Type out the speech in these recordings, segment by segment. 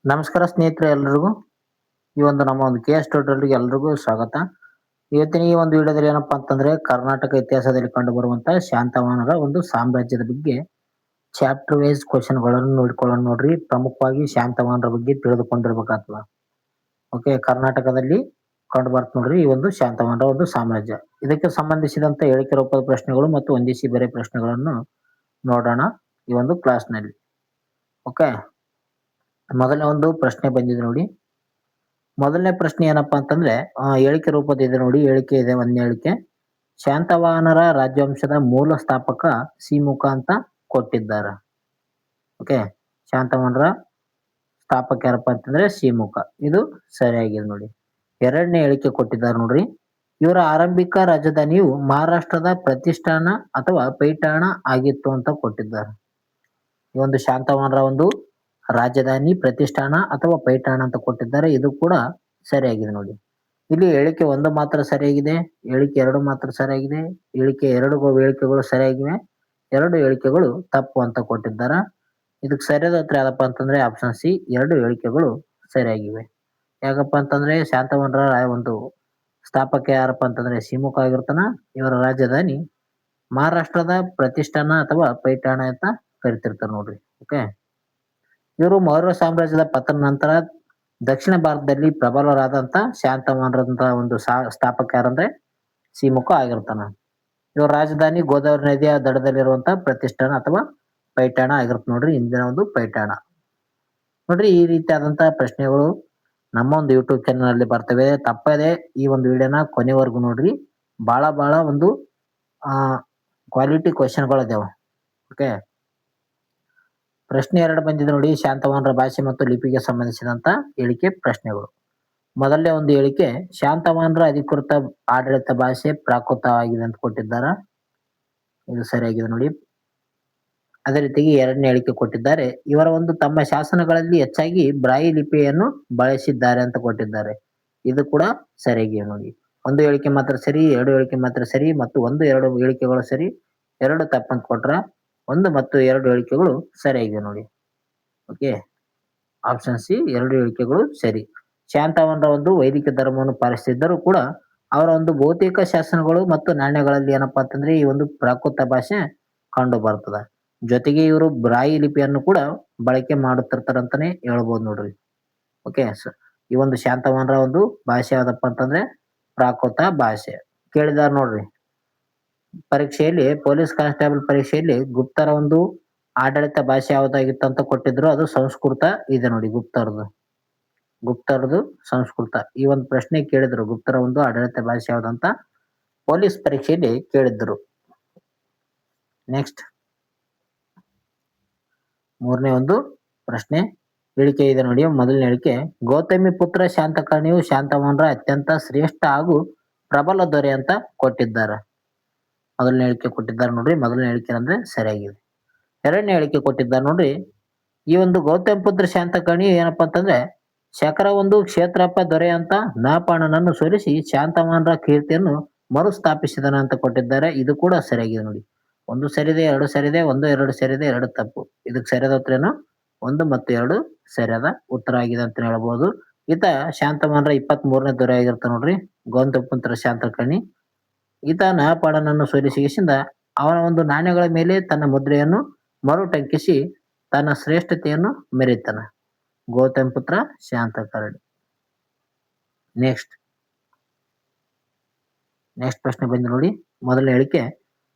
ನಮಸ್ಕಾರ ಸ್ನೇಹಿತರೆ ಎಲ್ರಿಗೂ. ಈ ಒಂದು ನಮ್ಮ ಒಂದು ಕೆ.ಎಸ್ ಟ್ಯುಟೋರಿಯಲ್‌ಗೆ ಎಲ್ರಿಗೂ ಸ್ವಾಗತ. ಇವತ್ತಿನ ಈ ಒಂದು ವಿಡಿಯೋದಲ್ಲಿ ಏನಪ್ಪಾ ಅಂತಂದ್ರೆ, ಕರ್ನಾಟಕ ಇತಿಹಾಸದಲ್ಲಿ ಕಂಡುಬರುವಂತಹ ಶಾತವಾಹನರ ಒಂದು ಸಾಮ್ರಾಜ್ಯದ ಬಗ್ಗೆ ಚಾಪ್ಟರ್ ವೈಸ್ ಕ್ವೆಷನ್‌ಗಳನ್ನು ನೋಡ್ಕೊಳ್ಳೋಣ ನೋಡ್ರಿ. ಪ್ರಮುಖವಾಗಿ ಶಾತವಾಹನರ ಬಗ್ಗೆ ತಿಳಿದುಕೊಂಡಿರ್ಬೇಕಾಗ್ತದ. ಓಕೆ, ಕರ್ನಾಟಕದಲ್ಲಿ ಕಂಡುಬರ್ತ ನೋಡ್ರಿ ಈ ಒಂದು ಶಾತವಾಹನರ ಒಂದು ಸಾಮ್ರಾಜ್ಯ. ಇದಕ್ಕೆ ಸಂಬಂಧಿಸಿದಂತೆ ಹೇಳಿಕೆ ರೂಪದ ಪ್ರಶ್ನೆಗಳು ಮತ್ತು ಹೊಂದಿಸಿ ಬರೆ ಪ್ರಶ್ನೆಗಳನ್ನು ನೋಡೋಣ ಈ ಒಂದು ಕ್ಲಾಸ್‌ನಲ್ಲಿ. ಓಕೆ, ಮೊದಲನೇ ಒಂದು ಪ್ರಶ್ನೆ ಬಂದಿದೆ ನೋಡಿ. ಮೊದಲನೇ ಪ್ರಶ್ನೆ ಏನಪ್ಪಾ ಅಂತಂದ್ರೆ, ಹೇಳಿಕೆ ರೂಪದ ಇದೆ ನೋಡಿ. ಹೇಳಿಕೆ ಇದೆ, ಒಂದನೇ ಹೇಳಿಕೆ. ಶಾತವಾಹನರ ರಾಜವಂಶದ ಮೂಲ ಸ್ಥಾಪಕ ಸಿಮುಖ ಅಂತ ಕೊಟ್ಟಿದ್ದಾರೆ. ಓಕೆ, ಶಾತವಾಹನರ ಸ್ಥಾಪಕ ಯಾರಪ್ಪ ಅಂತಂದ್ರೆ ಸಿಮುಖ. ಇದು ಸರಿಯಾಗಿದೆ ನೋಡಿ. ಎರಡನೇ ಹೇಳಿಕೆ ಕೊಟ್ಟಿದ್ದಾರೆ ನೋಡ್ರಿ. ಇವರ ಆರಂಭಿಕ ರಾಜಧಾನಿಯು ಮಹಾರಾಷ್ಟ್ರದ ಪ್ರತಿಷ್ಠಾನ ಅಥವಾ ಪೈಠಾಣ ಆಗಿತ್ತು ಅಂತ ಕೊಟ್ಟಿದ್ದಾರೆ. ಈ ಒಂದು ಶಾತವಾಹನರ ಒಂದು ರಾಜಧಾನಿ ಪ್ರತಿಷ್ಠಾನ ಅಥವಾ ಪೈಠಾಣ ಅಂತ ಕೊಟ್ಟಿದ್ದಾರೆ. ಇದು ಕೂಡ ಸರಿಯಾಗಿದೆ ನೋಡಿ. ಇಲ್ಲಿ ಹೇಳಿಕೆ 1 ಮಾತ್ರ ಸರಿಯಾಗಿದೆ, ಹೇಳಿಕೆ 2 ಮಾತ್ರ ಸರಿಯಾಗಿದೆ, ಹೇಳಿಕೆ 2 ಹೇಳಿಕೆಗಳು ಸರಿಯಾಗಿವೆ, 2 ಹೇಳಿಕೆಗಳು ತಪ್ಪು ಅಂತ ಕೊಟ್ಟಿದ್ದಾರೆ. ಇದಕ್ಕೆ ಸರಿಯಾದ ಉತ್ತರ ಯಾವ್ದಪ್ಪ ಅಂತಂದ್ರೆ ಆಪ್ಷನ್ ಸಿ, 2 ಹೇಳಿಕೆಗಳು ಸರಿಯಾಗಿವೆ. ಯಾಕಪ್ಪ ಅಂತಂದ್ರೆ ಶಾತವಾಹನರ ಒಂದು ಸ್ಥಾಪಕ ಯಾರಪ್ಪ ಅಂತಂದ್ರೆ ಸಿಮುಖ ಆಗಿರ್ತಾನ. ಇವರ ರಾಜಧಾನಿ ಮಹಾರಾಷ್ಟ್ರದ ಪ್ರತಿಷ್ಠಾನ ಅಥವಾ ಪೈಠಾಣ ಅಂತ ಕರಿತಿರ್ತಾರೆ ನೋಡ್ರಿ. ಓಕೆ, ಇವರು ಮೌರ್ಯ ಸಾಮ್ರಾಜ್ಯದ ಪತನ ನಂತರ ದಕ್ಷಿಣ ಭಾರತದಲ್ಲಿ ಪ್ರಬಲರಾದಂತ ಶಾತವಾಹನರಂತ ಒಂದು ಸ್ಥಾಪಕ ಯಾರಂದ್ರೆ ಸಿಮುಖ ಆಗಿರ್ತಾನ. ಇವರ ರಾಜಧಾನಿ ಗೋದಾವರಿ ನದಿಯ ದಡದಲ್ಲಿರುವಂತ ಪ್ರತಿಷ್ಠಾನ ಅಥವಾ ಪೈಠಾಣ ಆಗಿರುತ್ತೆ ನೋಡ್ರಿ. ಇಂದಿನ ಒಂದು ಪೈಠಾಣ ನೋಡ್ರಿ. ಈ ರೀತಿಯಾದಂತಹ ಪ್ರಶ್ನೆಗಳು ನಮ್ಮ ಒಂದು ಯೂಟ್ಯೂಬ್ ಚಾನಲ್ ಅಲ್ಲಿ ಬರ್ತವೆ. ತಪ್ಪದೆ ಈ ಒಂದು ವಿಡಿಯೋನ ಕೊನೆವರೆಗೂ ನೋಡ್ರಿ. ಬಹಳ ಒಂದು ಕ್ವಾಲಿಟಿ ಕ್ವೆಶ್ಚನ್ಗಳು ಇದಾವ. ಓಕೆ, ಪ್ರಶ್ನೆ 2 ಬಂದಿದೆ ನೋಡಿ. ಶಾತವಾಹನರ ಭಾಷೆ ಮತ್ತು ಲಿಪಿಗೆ ಸಂಬಂಧಿಸಿದಂತ ಹೇಳಿಕೆ ಪ್ರಶ್ನೆಗಳು. ಮೊದಲನೇ ಒಂದು ಹೇಳಿಕೆ, ಶಾತವಾಹನರ ಅಧಿಕೃತ ಆಡಳಿತ ಭಾಷೆ ಪ್ರಾಕೃತ ಆಗಿದೆ ಅಂತ ಕೊಟ್ಟಿದ್ದಾರೆ. ಇದು ಸರಿಯಾಗಿದೆ ನೋಡಿ. ಅದೇ ರೀತಿಯಾಗಿ ಎರಡನೇ ಹೇಳಿಕೆ ಕೊಟ್ಟಿದ್ದಾರೆ. ಇವರ ಒಂದು ತಮ್ಮ ಶಾಸನಗಳಲ್ಲಿ ಹೆಚ್ಚಾಗಿ ಬ್ರಾಯಿ ಲಿಪಿಯನ್ನು ಬಳಸಿದ್ದಾರೆ ಅಂತ ಕೊಟ್ಟಿದ್ದಾರೆ. ಇದು ಕೂಡ ಸರಿಯಾಗಿದೆ ನೋಡಿ. ಒಂದು ಹೇಳಿಕೆ ಮಾತ್ರ ಸರಿ, 2 ಹೇಳಿಕೆ ಮಾತ್ರ ಸರಿ ಮತ್ತು 1, 2 ಹೇಳಿಕೆಗಳು ಸರಿ, 2 ತಪ್ಪಂತ ಕೊಟ್ರ. 1 ಮತ್ತು 2 ಹೇಳಿಕೆಗಳು ಸರಿಯಾಗಿವೆ ನೋಡಿ. ಓಕೆ, ಆಪ್ಷನ್ ಸಿ, 2 ಹೇಳಿಕೆಗಳು ಸರಿ. ಶಾತವಾಹನರ ಒಂದು ವೈದಿಕ ಧರ್ಮವನ್ನು ಪಾಲಿಸುತ್ತಿದ್ದರೂ ಕೂಡ ಅವರ ಒಂದು ಬಹುತೇಕ ಶಾಸನಗಳು ಮತ್ತು ನಾಣ್ಯಗಳಲ್ಲಿ ಏನಪ್ಪಾ ಅಂತಂದ್ರೆ ಈ ಒಂದು ಪ್ರಾಕೃತ ಭಾಷೆ ಕಂಡು ಬರ್ತದ. ಜೊತೆಗೆ ಇವರು ಬ್ರಾಯಿ ಲಿಪಿಯನ್ನು ಕೂಡ ಬಳಕೆ ಮಾಡುತ್ತಿರ್ತಾರಂತಾನೆ ಹೇಳ್ಬೋದು ನೋಡ್ರಿ. ಓಕೆ, ಈ ಒಂದು ಶಾತವಾಹನರ ಒಂದು ಭಾಷೆ ಯಾವ್ದಪ್ಪ ಅಂತಂದ್ರೆ ಪ್ರಾಕೃತ ಭಾಷೆ. ಕೇಳಿದಾರ ನೋಡ್ರಿ ಪರೀಕ್ಷೆಯಲ್ಲಿ, ಪೊಲೀಸ್ ಕಾನ್ಸ್ಟೇಬಲ್ ಪರೀಕ್ಷೆಯಲ್ಲಿ ಗುಪ್ತರ ಒಂದು ಆಡಳಿತ ಭಾಷೆ ಯಾವ್ದಾಗಿತ್ತು ಅಂತ ಕೊಟ್ಟಿದ್ರು. ಅದು ಸಂಸ್ಕೃತ ಇದೆ ನೋಡಿ. ಗುಪ್ತರದು ಸಂಸ್ಕೃತ. ಈ ಒಂದು ಪ್ರಶ್ನೆ ಕೇಳಿದ್ರು, ಗುಪ್ತರ ಒಂದು ಆಡಳಿತ ಭಾಷೆ ಯಾವ್ದಂತ ಪೊಲೀಸ್ ಪರೀಕ್ಷೆಯಲ್ಲಿ ಕೇಳಿದ್ರು. ನೆಕ್ಸ್ಟ್, ಮೂರನೇ ಒಂದು ಪ್ರಶ್ನೆ ಹೇಳಿಕೆ ಇದೆ ನೋಡಿ. ಮೊದಲನೇ ಹೇಳಿಕೆ, ಗೌತಮಿ ಪುತ್ರ ಶಾತಕರ್ಣಿಯು ಶಾತವಾಹನರ ಅತ್ಯಂತ ಶ್ರೇಷ್ಠ ಹಾಗೂ ಪ್ರಬಲ ದೊರೆ ಅಂತ ಕೊಟ್ಟಿದ್ದಾರೆ. ಮೊದಲನೇ ಹೇಳಿಕೆ ಕೊಟ್ಟಿದ್ದಾರೆ ನೋಡ್ರಿ. ಮೊದಲನೇ ಹೇಳಿಕೆ ಅಂದ್ರೆ ಸರಿಯಾಗಿದೆ. ಎರಡನೇ ಹೇಳಿಕೆ ಕೊಟ್ಟಿದ್ದಾರೆ ನೋಡ್ರಿ. ಈ ಒಂದು ಗೌತಮ ಪುತ್ರ ಶಾತಕರ್ಣಿ ಏನಪ್ಪಾ ಅಂತಂದ್ರೆ ಶಕರ ಒಂದು ಕ್ಷೇತ್ರಪ್ಪ ದೊರೆ ಅಂತ ನಾಪಾಣನನ್ನು ಸೋಲಿಸಿ ಶಾತವಾಹನರ ಕೀರ್ತಿಯನ್ನು ಮರುಸ್ಥಾಪಿಸಿದನ ಅಂತ ಕೊಟ್ಟಿದ್ದಾರೆ. ಇದು ಕೂಡ ಸರಿಯಾಗಿದೆ ನೋಡಿ. 1 ಸರಿದೆ, 2 ಸರಿದೆ, 1, 2 ಸರಿದೆ, 2 ತಪ್ಪು. ಇದಕ್ಕೆ ಸರಿಯಾದ ಉತ್ತರ ಏನು? 1 ಮತ್ತು 2 ಸರಿಯಾದ ಉತ್ತರ ಆಗಿದೆ ಅಂತ ಹೇಳ್ಬೋದು. ಈತ ಶಾತವಾಹನರ 23ನೇ ದೊರೆ ಆಗಿರ್ತಾನ ನೋಡ್ರಿ, ಗೌತಮ ಪುತ್ರ ಶಾತಕರ್ಣಿ. ಈತ ನಹಪಾಣನನ್ನು ಸೋಲಿಸಿದ ಅವನ ಒಂದು ನಾಣ್ಯಗಳ ಮೇಲೆ ತನ್ನ ಮುದ್ರೆಯನ್ನು ಮರುಟಂಕಿಸಿ ತನ್ನ ಶ್ರೇಷ್ಠತೆಯನ್ನು ಮೆರೀತಾನ. ಗೌತಮ ಪುತ್ರ ಶಾತಕರ್ಣಿ. ನೆಕ್ಸ್ಟ್ ಪ್ರಶ್ನೆ ಬಂದು ನೋಡಿ. ಮೊದಲನೇ ಹೇಳಿಕೆ,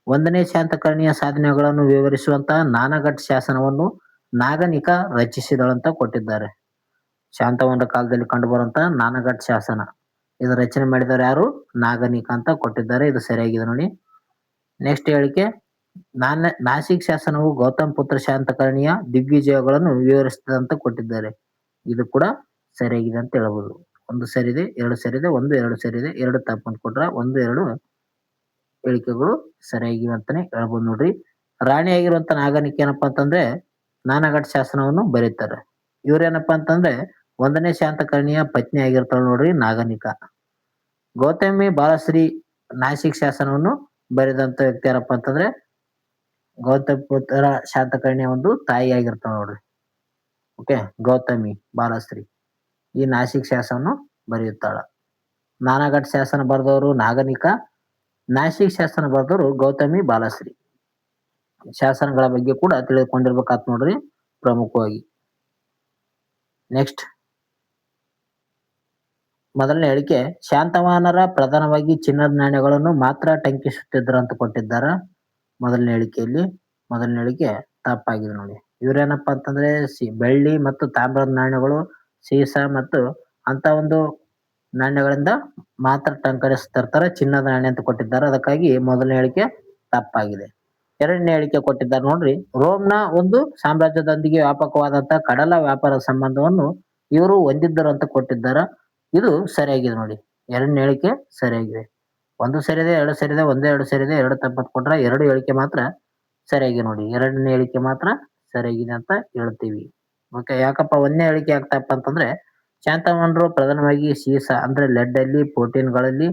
1ನೇ ಶಾತಕರ್ಣಿಯ ಸಾಧನೆಗಳನ್ನು ವಿವರಿಸುವಂತಹ ನಾನಘಟ್ಟ ಶಾಸನವನ್ನು ನಾಗನಿಕ ರಚಿಸಿದಳಂತ ಕೊಟ್ಟಿದ್ದಾರೆ. ಶಾತವಾಹನರ ಕಾಲದಲ್ಲಿ ಕಂಡುಬರುವಂತ ನಾನಘಟ್ಟ ಶಾಸನ, ಇದು ರಚನೆ ಮಾಡಿದವರು ಯಾರು? ನಾಗನಿಕ ಅಂತ ಕೊಟ್ಟಿದ್ದಾರೆ. ಇದು ಸರಿಯಾಗಿದೆ ನೋಡಿ. ನೆಕ್ಸ್ಟ್ ಹೇಳಿಕೆ, ನಾಸಿಕ್ ಶಾಸನವು ಗೌತಮ ಪುತ್ರ ಶಾತಕರ್ಣಿಯ ದಿಗ್ವಿಜಯಗಳನ್ನು ವಿವರಿಸಿದೆ ಅಂತ ಕೊಟ್ಟಿದ್ದಾರೆ. ಇದು ಕೂಡ ಸರಿಯಾಗಿದೆ ಅಂತ ಹೇಳ್ಬೋದು. 1 ಸರಿದೆ, 2 ಸರಿದೆ, 1, 2 ಸರಿದೆ, 2 ತಪ್ಪು ಅಂತ ಕೊಟ್ರ. 1, 2 ಹೇಳಿಕೆಗಳು ಸರಿಯಾಗಿವೆ ಅಂತಾನೆ ಹೇಳ್ಬೋದು ನೋಡ್ರಿ. ರಾಣಿಯಾಗಿರುವಂತ ನಾಗನಿಕ ಏನಪ್ಪಾ ಅಂತಂದ್ರೆ ನಾನಘಟ್ಟ ಶಾಸನವನ್ನು ಬರೀತಾರೆ. ಇವ್ರೇನಪ್ಪಾ ಅಂತಂದ್ರೆ 1ನೇ ಶಾತಕರ್ಣಿಯ ಪತ್ನಿ ಆಗಿರ್ತಾಳ ನೋಡ್ರಿ ನಾಗನಿಕ. ಗೌತಮಿ ಬಾಲಶ್ರೀ ನಾಸಿಕ್ ಶಾಸನವನ್ನು ಬರೆದಂತ ವ್ಯಕ್ತಿ ಯಾರಪ್ಪ ಅಂತಂದ್ರೆ ಗೌತಮ ಪುತ್ರ ಶಾತಕರ್ಣಿಯ ಒಂದು ತಾಯಿ ಆಗಿರ್ತಾಳ ನೋಡ್ರಿ. ಓಕೆ, ಗೌತಮಿ ಬಾಲಶ್ರೀ ಈ ನಾಸಿಕ್ ಶಾಸನವನ್ನು ಬರೆಯುತ್ತಾಳ. ನಾನಾಗಢ ಶಾಸನ ಬರೆದವರು ನಾಗನಿಕ, ನಾಸಿಕ್ ಶಾಸನ ಬರೆದವರು ಗೌತಮಿ ಬಾಲಶ್ರೀ. ಶಾಸನಗಳ ಬಗ್ಗೆ ಕೂಡ ತಿಳಿದುಕೊಂಡಿರ್ಬೇಕಾತ್ ನೋಡ್ರಿ ಪ್ರಮುಖವಾಗಿ. ನೆಕ್ಸ್ಟ್ ಮೊದಲನೇ ಹೇಳಿಕೆ, ಶಾಂತವಾಹನರ ಪ್ರಧಾನವಾಗಿ ಚಿನ್ನದ ನಾಣ್ಯಗಳನ್ನು ಮಾತ್ರ ಟಂಕಿಸುತ್ತಿದ್ದರು ಅಂತ ಕೊಟ್ಟಿದ್ದಾರ. ಮೊದಲನೇ ಹೇಳಿಕೆ ತಪ್ಪಾಗಿದೆ ನೋಡಿ. ಇವ್ರೇನಪ್ಪ ಅಂತಂದ್ರೆ ಬೆಳ್ಳಿ ಮತ್ತು ತಾಮ್ರದ ನಾಣ್ಯಗಳು, ಸೀಸ ಮತ್ತು ಅಂತ ಒಂದು ನಾಣ್ಯಗಳಿಂದ ಮಾತ್ರ ಟಂಕರಿಸ್ತಿರ್ತಾರೆ, ಚಿನ್ನದ ನಾಣ್ಯ ಅಂತ ಕೊಟ್ಟಿದ್ದಾರೆ. ಅದಕ್ಕಾಗಿ ಮೊದಲನೇ ಹೇಳಿಕೆ ತಪ್ಪಾಗಿದೆ. ಎರಡನೇ ಹೇಳಿಕೆ ಕೊಟ್ಟಿದ್ದಾರೆ ನೋಡ್ರಿ, ರೋಮ್ನ ಒಂದು ಸಾಮ್ರಾಜ್ಯದೊಂದಿಗೆ ವ್ಯಾಪಕವಾದಂತಹ ಕಡಲ ವ್ಯಾಪಾರ ಸಂಬಂಧವನ್ನು ಇವರು ಹೊಂದಿದ್ದರು ಅಂತ ಕೊಟ್ಟಿದ್ದಾರೆ. ಇದು ಸರಿಯಾಗಿದೆ ನೋಡಿ. ಎರಡನೇ ಹೇಳಿಕೆ ಸರಿಯಾಗಿದೆ. ಒಂದು ಸರಿದೆ, ಎರಡು ಸರಿದೆ, ಒಂದೇ ಎರಡು ಸರಿದೆ, ಎರಡು ತಪ್ಪತ್ತು ಕೊಟ್ರೆ ಎರಡು ಹೇಳಿಕೆ ಮಾತ್ರ ಸರಿಯಾಗಿ ನೋಡಿ. ಎರಡನೇ ಹೇಳಿಕೆ ಮಾತ್ರ ಸರಿಯಾಗಿದೆ ಅಂತ ಹೇಳ್ತೀವಿ. ಓಕೆ, ಯಾಕಪ್ಪ ಒಂದನೇ ಹೇಳಿಕೆ ಯಾಕೆ ಅಂತಂದ್ರೆ ಶಾಂತವನರು ಪ್ರಧಾನವಾಗಿ ಸೀಸ ಅಂದ್ರೆ ಲೆಡ್ ಅಲ್ಲಿ, ಪ್ರೋಟೀನ್ಗಳಲ್ಲಿ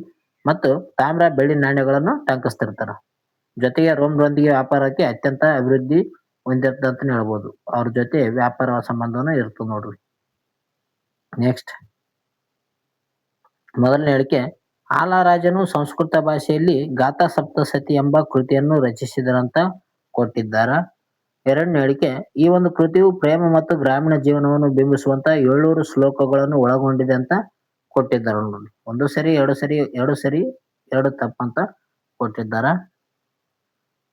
ಮತ್ತು ತಾಮ್ರ ಬೆಳ್ಳಿ ನಾಣ್ಯಗಳನ್ನು ಟಂಕಿಸ್ತಿರ್ತಾರ. ಜೊತೆಗೆ ರೋಮ್ರೊಂದಿಗೆ ವ್ಯಾಪಾರಕ್ಕೆ ಅತ್ಯಂತ ಅಭಿವೃದ್ಧಿ ಹೊಂದಿರ್ತದೆ ಅಂತಾನೆ ಹೇಳ್ಬೋದು. ಅವ್ರ ಜೊತೆ ವ್ಯಾಪಾರ ಸಂಬಂಧನೂ ಇರ್ತದೆ ನೋಡ್ರಿ. ನೆಕ್ಸ್ಟ್ ಮೊದಲನೇ ಹೇಳಿಕೆ, ಆಲರಾಜನು ಸಂಸ್ಕೃತ ಭಾಷೆಯಲ್ಲಿ ಗಾಥಾ ಸಪ್ತಸತಿ ಎಂಬ ಕೃತಿಯನ್ನು ರಚಿಸಿದರಂತ ಕೊಟ್ಟಿದ್ದಾರ. ಎರಡನೇ ಹೇಳಿಕೆ, ಈ ಒಂದು ಕೃತಿಯು ಪ್ರೇಮ ಮತ್ತು ಗ್ರಾಮೀಣ ಜೀವನವನ್ನು ಬಿಂಬಿಸುವಂತ 700 ಶ್ಲೋಕಗಳನ್ನು ಒಳಗೊಂಡಿದೆ ಅಂತ ಕೊಟ್ಟಿದ್ದಾರೆ ನೋಡಿ. ಒಂದು ಸರಿ, ಎರಡು ತಪ್ಪಂತ ಕೊಟ್ಟಿದ್ದಾರ.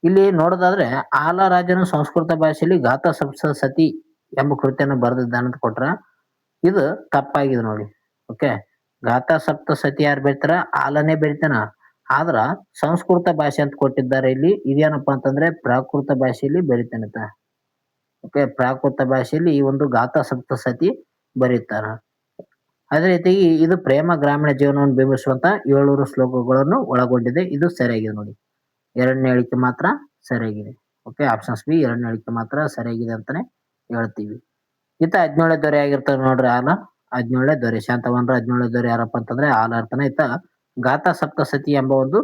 ಇಲ್ಲಿ ನೋಡೋದಾದ್ರೆ ಆಲರಾಜನು ಸಂಸ್ಕೃತ ಭಾಷೆಯಲ್ಲಿ ಗಾಥಾ ಸಪ್ತಸತಿ ಎಂಬ ಕೃತಿಯನ್ನು ಬರೆದಿದ್ದಾನೆ ಅಂತ ಕೊಟ್ರ, ಇದು ತಪ್ಪಾಗಿದೆ ನೋಡಿ. ಓಕೆ, ಗಾಥಾ ಸಪ್ತಸತಿ ಯಾರು ಬರೀತಾರ, ಆಲನೇ ಬರಿತಾನ. ಆದ್ರ ಸಂಸ್ಕೃತ ಭಾಷೆ ಅಂತ ಕೊಟ್ಟಿದ್ದಾರೆ. ಇಲ್ಲಿ ಇದೇನಪ್ಪಾ ಅಂತಂದ್ರೆ ಪ್ರಾಕೃತ ಭಾಷೆಯಲ್ಲಿ ಬರಿತಾನಂತ. ಓಕೆ, ಪ್ರಾಕೃತ ಭಾಷೆಯಲ್ಲಿ ಈ ಒಂದು ಗಾಥಾ ಸಪ್ತಸತಿ ಬರೀತಾರ. ಅದೇ ರೀತಿಯಾಗಿ ಇದು ಪ್ರೇಮ ಗ್ರಾಮೀಣ ಜೀವನವನ್ನು ಬಿಂಬಿಸುವಂತ 700 ಶ್ಲೋಕಗಳನ್ನು ಒಳಗೊಂಡಿದೆ. ಇದು ಸರಿಯಾಗಿದೆ ನೋಡಿ. ಎರಡನೇ ಹೇಳಿಕೆ ಮಾತ್ರ ಸರಿಯಾಗಿದೆ. ಓಕೆ, ಆಪ್ಷನ್ಸ್ ಬಿ ಎರಡನೇ ಹೇಳಿಕೆ ಮಾತ್ರ ಸರಿಯಾಗಿದೆ ಅಂತಾನೆ ಹೇಳ್ತೀವಿ. ಈತ 17ನೇ ದೊರೆ ಆಗಿರ್ತಾರೆ ನೋಡ್ರಿ. ಆಲ 17ನೇ ದೊರೆ, ಶಾಂತವನರ 17ನೇ ದೊರೆ ಯಾರಪ್ಪ ಅಂತಂದ್ರೆ ಆಲ ಇರ್ತಾನೆ. ಈತ ಗಾಥಾ ಸಪ್ತಸತಿ ಎಂಬ ಒಂದು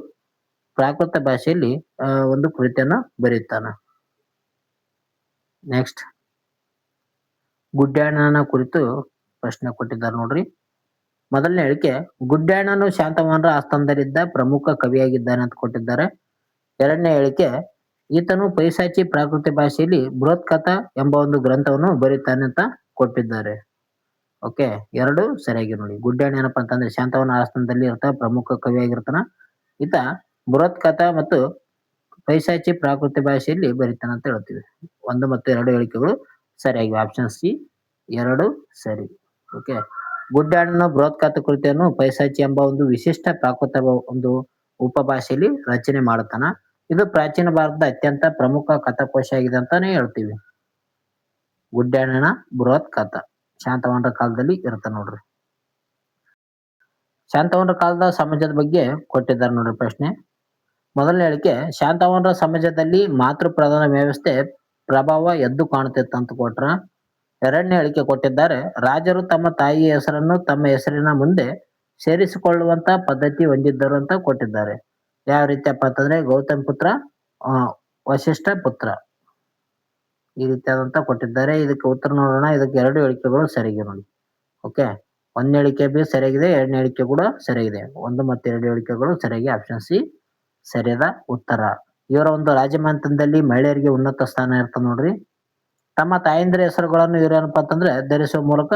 ಪ್ರಾಕೃತ ಭಾಷೆಯಲ್ಲಿ ಒಂದು ಕೃತಿಯನ್ನ ಬರೀತಾನ. ನೆಕ್ಸ್ಟ್ ಗುಡ್ಡಾಣನ ಕುರಿತು ಪ್ರಶ್ನೆ ಕೊಟ್ಟಿದ್ದಾರೆ ನೋಡ್ರಿ. ಮೊದಲನೇ ಹೇಳಿಕೆ, ಗುಡ್ಡಾಣನು ಶಾಂತವನರ ಆಸ್ಥಾನದಲ್ಲಿದ್ದ ಪ್ರಮುಖ ಕವಿಯಾಗಿದ್ದಾನೆ ಅಂತ ಕೊಟ್ಟಿದ್ದಾರೆ. ಎರಡನೇ ಹೇಳಿಕೆ, ಈತನು ಪೈಸಾಚಿ ಪ್ರಾಕೃತ ಭಾಷೆಯಲ್ಲಿ ಬೃಹತ್ ಕಥಾ ಎಂಬ ಒಂದು ಗ್ರಂಥವನ್ನು ಬರೀತಾನೆ ಅಂತ ಕೊಟ್ಟಿದ್ದಾರೆ. ಓಕೆ, ಎರಡು ಸರಿಯಾಗಿ ನೋಡಿ. ಗುಡ್ಡಾಣ ಏನಪ್ಪಾ ಅಂತಂದ್ರೆ ಶಾಂತವನ ಆಸ್ಥಾನದಲ್ಲಿ ಪ್ರಮುಖ ಕವಿಯಾಗಿರ್ತಾನ. ಈತ ಬೃಹತ್ ಕಥಾ ಮತ್ತು ಪೈಸಾಚಿ ಪ್ರಾಕೃತ ಭಾಷೆಯಲ್ಲಿ ಬರೀತಾನ ಅಂತ ಹೇಳ್ತೀವಿ. 1 ಮತ್ತು 2 ಹೇಳಿಕೆಗಳು ಸರಿಯಾಗಿವೆ. ಆಪ್ಷನ್ ಸಿ ಎರಡು ಸರಿ. ಓಕೆ, ಗುಡ್ಡಾಣನ ಬೃಹತ್ ಕಥಾ ಕೃತಿಯನ್ನು ಪೈಸಾಚಿ ಎಂಬ ಒಂದು ವಿಶಿಷ್ಟ ಪ್ರಾಕೃತ ಒಂದು ಉಪಭಾಷೆಯಲ್ಲಿ ರಚನೆ ಮಾಡುತ್ತಾನ. ಇದು ಪ್ರಾಚೀನ ಭಾರತದ ಅತ್ಯಂತ ಪ್ರಮುಖ ಕಥಾಕೋಶ ಆಗಿದೆ ಅಂತಾನೆ ಹೇಳ್ತೀವಿ. ಗುಡ್ಡಾಣನ ಬೃಹತ್ ಕಥಾ ಶಾಂತವನರ ಕಾಲದಲ್ಲಿ ಇರುತ್ತೆ ನೋಡ್ರಿ. ಶಾಂತವನರ ಕಾಲದ ಸಮಾಜದ ಬಗ್ಗೆ ಕೊಟ್ಟಿದ್ದಾರೆ ನೋಡ್ರಿ ಪ್ರಶ್ನೆ. ಮೊದಲನೇ ಹೇಳಿಕೆ, ಶಾಂತವನರ ಸಮಾಜದಲ್ಲಿ ಮಾತೃ ಪ್ರಧಾನ ವ್ಯವಸ್ಥೆ ಪ್ರಭಾವ ಎದ್ದು ಕಾಣುತ್ತಿತ್ತು ಅಂತ ಕೊಟ್ರ. ಎರಡನೇ ಹೇಳಿಕೆ ಕೊಟ್ಟಿದ್ದಾರೆ, ರಾಜರು ತಮ್ಮ ತಾಯಿಯ ಹೆಸರನ್ನು ತಮ್ಮ ಹೆಸರಿನ ಮುಂದೆ ಸೇರಿಸಿಕೊಳ್ಳುವಂತ ಪದ್ಧತಿ ಹೊಂದಿದ್ದರು ಅಂತ ಕೊಟ್ಟಿದ್ದಾರೆ. ಯಾವ ರೀತಿಯಪ್ಪ ಅಂತಂದ್ರೆ ಗೌತಮ್ ಪುತ್ರ, ವಶಿಷ್ಠ ಪುತ್ರ, ಈ ರೀತಿಯಾದಂತ ಕೊಟ್ಟಿದ್ದಾರೆ. ಇದಕ್ಕೆ ಉತ್ತರ ನೋಡೋಣ. ಇದಕ್ಕೆ 2 ಹೇಳಿಕೆಗಳು ಸರಿಯಾಗಿ ನೋಡಿ. ಓಕೆ, 1 ಹೇಳಿಕೆ ಬಿ ಸರಿಯಾಗಿದೆ, 2ನೇ ಹೇಳಿಕೆ ಕೂಡ ಸರಿಯಾಗಿದೆ. 1 ಮತ್ತು 2 ಹೇಳಿಕೆಗಳು ಸರಿಯಾಗಿ. ಆಪ್ಷನ್ ಸಿ ಸರಿಯಾದ ಉತ್ತರ. ಇವರ ಒಂದು ರಾಜಮನೆತನದಲ್ಲಿ ಮಹಿಳೆಯರಿಗೆ ಉನ್ನತ ಸ್ಥಾನ ಇರ್ತದೆ ನೋಡ್ರಿ. ತಮ್ಮ ತಾಯಂದಿರ ಹೆಸರುಗಳನ್ನು ಇವ್ರೇನಪ್ಪ ಅಂತಂದ್ರೆ ಧರಿಸುವ ಮೂಲಕ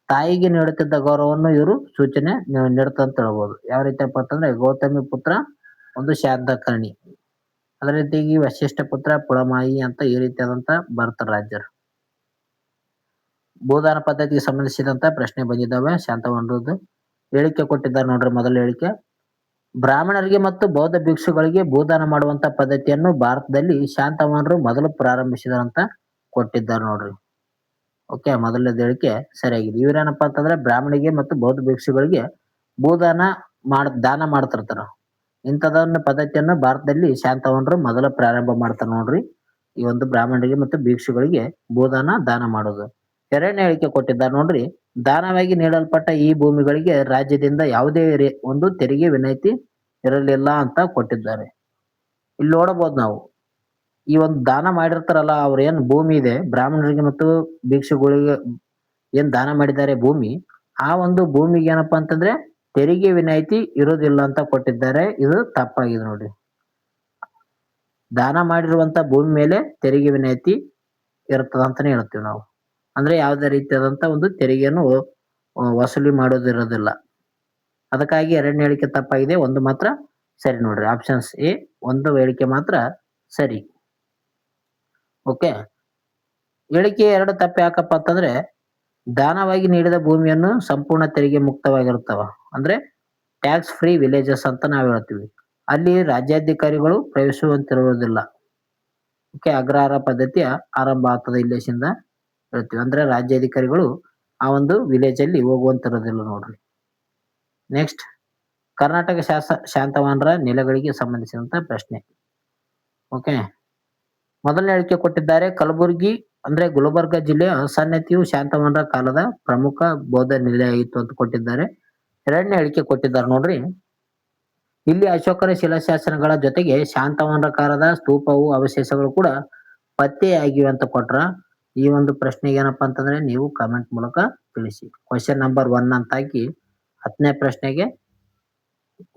ತಾಯಿಗೆ ನೀಡುತ್ತಿದ್ದ ಗೌರವವನ್ನು ಇವರು ಸೂಚನೆ ನೀಡುತ್ತಂತ ಹೇಳ್ಬೋದು. ಯಾವ ರೀತಿಯಪ್ಪ ಅಂತಂದ್ರೆ ಗೌತಮಿ ಪುತ್ರ ಒಂದು ಶಾರ್ದಕರ್ಣಿ, ಅದೇ ರೀತಿಯಾಗಿ ವಶಿಷ್ಠ ಪುತ್ರ ಪುಳಮಾಯಿ ಅಂತ ಈ ರೀತಿಯಾದಂತ ಬರ್ತಾರ ರಾಜ್ಯರು. ಭೂದಾನ ಪದ್ಧತಿಗೆ ಸಂಬಂಧಿಸಿದಂತ ಪ್ರಶ್ನೆ ಬಂದಿದ್ದಾವೆ. ಶಾಂತವನರದ್ದು ಹೇಳಿಕೆ ಕೊಟ್ಟಿದ್ದಾರೆ ನೋಡ್ರಿ. ಮೊದಲ ಹೇಳಿಕೆ, ಬ್ರಾಹ್ಮಣರಿಗೆ ಮತ್ತು ಬೌದ್ಧ ಭಿಕ್ಷುಗಳಿಗೆ ಭೂದಾನ ಮಾಡುವಂತ ಪದ್ಧತಿಯನ್ನು ಭಾರತದಲ್ಲಿ ಶಾಂತವನರು ಮೊದಲು ಪ್ರಾರಂಭಿಸಿದಾರಂತ ಕೊಟ್ಟಿದ್ದಾರೆ ನೋಡ್ರಿ. ಓಕೆ, ಮೊದಲನೇದು ಹೇಳಿಕೆ ಸರಿಯಾಗಿದೆ. ಇವ್ರೇನಪ್ಪ ಅಂತಂದ್ರೆ ಬ್ರಾಹ್ಮಣಿಗೆ ಮತ್ತು ಬೌದ್ಧ ಭಿಕ್ಷುಗಳಿಗೆ ಭೂದಾನ ದಾನ ಮಾಡ್ತಿರ್ತಾರ. ಇಂಥದನ್ನ ಪದ್ಧತಿಯನ್ನು ಭಾರತದಲ್ಲಿ ಶಾಂತವನರು ಮೊದಲು ಪ್ರಾರಂಭ ಮಾಡ್ತಾರ ನೋಡ್ರಿ. ಈ ಒಂದು ಬ್ರಾಹ್ಮಣರಿಗೆ ಮತ್ತು ಭಿಕ್ಷುಗಳಿಗೆ ಭೂದಾನ ದಾನ ಮಾಡೋದು. ಎರಡನೇ ಹೇಳಿಕೆ ಕೊಟ್ಟಿದ್ದಾರೆ ನೋಡ್ರಿ, ದಾನವಾಗಿ ನೀಡಲ್ಪಟ್ಟ ಈ ಭೂಮಿಗಳಿಗೆ ರಾಜ್ಯದಿಂದ ಯಾವುದೇ ಒಂದು ತೆರಿಗೆ ವಿನಾಯಿತಿ ಇರಲಿಲ್ಲ ಅಂತ ಕೊಟ್ಟಿದ್ದಾರೆ. ಇಲ್ಲಿ ನೋಡಬಹುದು ನಾವು ಈ ಒಂದು ದಾನ ಮಾಡಿರ್ತಾರಲ್ಲ ಅವ್ರ ಏನ್ ಭೂಮಿ ಇದೆ ಬ್ರಾಹ್ಮಣರಿಗೆ ಮತ್ತು ಭಿಕ್ಷುಗಳಿಗೆ ಏನ್ ದಾನ ಮಾಡಿದ್ದಾರೆ ಭೂಮಿ, ಆ ಒಂದು ಭೂಮಿಗೆ ಏನಪ್ಪಾ ಅಂತಂದ್ರೆ ತೆರಿಗೆ ವಿನಾಯಿತಿ ಇರೋದಿಲ್ಲ ಅಂತ ಕೊಟ್ಟಿದ್ದಾರೆ. ಇದು ತಪ್ಪಾಗಿದೆ ನೋಡಿ. ದಾನ ಮಾಡಿರುವಂತ ಭೂಮಿ ಮೇಲೆ ತೆರಿಗೆ ವಿನಾಯಿತಿ ಇರ್ತದ ಅಂತಾನೆ ಹೇಳ್ತೀವಿ ನಾವು. ಅಂದ್ರೆ ಯಾವುದೇ ರೀತಿಯಾದಂತ ಒಂದು ತೆರಿಗೆಯನ್ನು ವಸೂಲಿ ಮಾಡೋದಿರೋದಿಲ್ಲ. ಅದಕ್ಕಾಗಿ ಎರಡನೇ ಹೇಳಿಕೆ ತಪ್ಪಾಗಿದೆ. ಒಂದು ಮಾತ್ರ ಸರಿ ನೋಡ್ರಿ. ಆಪ್ಷನ್ಸ್ ಎ ಒಂದು ಹೇಳಿಕೆ ಮಾತ್ರ ಸರಿ. ಓಕೆ. ಹೇಳಿಕೆ 2 ತಪ್ಪು ಯಾಕಪ್ಪ ಅಂತಂದ್ರೆ ದಾನವಾಗಿ ನೀಡಿದ ಭೂಮಿಯನ್ನು ಸಂಪೂರ್ಣ ತೆರಿಗೆ ಮುಕ್ತವಾಗಿರುತ್ತವ. ಅಂದ್ರೆ ಟ್ಯಾಕ್ಸ್ ಫ್ರೀ ವಿಲೇಜಸ್ ಅಂತ ನಾವು ಹೇಳ್ತೀವಿ. ಅಲ್ಲಿ ರಾಜ್ಯಾಧಿಕಾರಿಗಳು ಪ್ರವೇಶಿಸುವಂತಿರುವುದಿಲ್ಲ. ಓಕೆ. ಅಗ್ರಹಾರ ಪದ್ಧತಿಯ ಆರಂಭ ಆಗ್ತದೆ ಇಲ್ಲಿಸಿಂದ ಹೇಳ್ತೀವಿ. ಅಂದ್ರೆ ರಾಜ್ಯಾಧಿಕಾರಿಗಳು ಆ ಒಂದು ವಿಲೇಜ್ ಅಲ್ಲಿ ಹೋಗುವಂತಿರೋದಿಲ್ಲ ನೋಡ್ರಿ. ನೆಕ್ಸ್ಟ್, ಕರ್ನಾಟಕ ಶಾಂತವಾಹನರ ನೆಲೆಗಳಿಗೆ ಸಂಬಂಧಿಸಿದಂತ ಪ್ರಶ್ನೆ. ಓಕೆ. ಮೊದಲನೇ ಹೇಳಿಕೆ ಕೊಟ್ಟಿದ್ದಾರೆ ಕಲಬುರಗಿ ಅಂದ್ರೆ ಗುಲ್ಬರ್ಗ ಜಿಲ್ಲೆಯ ಅಸನ್ನತಿಯು ಶಾಂತವಾಹನರ ಕಾಲದ ಪ್ರಮುಖ ಬೌದ್ಧ ನೆಲೆಯಾಗಿತ್ತು ಅಂತ ಕೊಟ್ಟಿದ್ದಾರೆ. ಎರಡನೇ ಹೇಳಿಕೆ ಕೊಟ್ಟಿದ್ದಾರೆ ನೋಡ್ರಿ. ಇಲ್ಲಿ ಅಶೋಕರ ಶಿಲಾಶಾಸನಗಳ ಜೊತೆಗೆ ಶಾಂತವಾಹನರ ಕಾಲದ ಸ್ತೂಪವು ಅವಶೇಷಗಳು ಕೂಡ ಪತ್ತೆಯಾಗಿವೆ ಅಂತ ಕೊಟ್ರ. ಈ ಒಂದು ಪ್ರಶ್ನೆಗೆ ಏನಪ್ಪಾ ಅಂತಂದ್ರೆ ನೀವು ಕಮೆಂಟ್ ಮೂಲಕ ತಿಳಿಸಿ. ಕ್ವಶನ್ ನಂಬರ್ 1 ಅಂತ ಹಾಕಿ 10ನೇ ಪ್ರಶ್ನೆಗೆ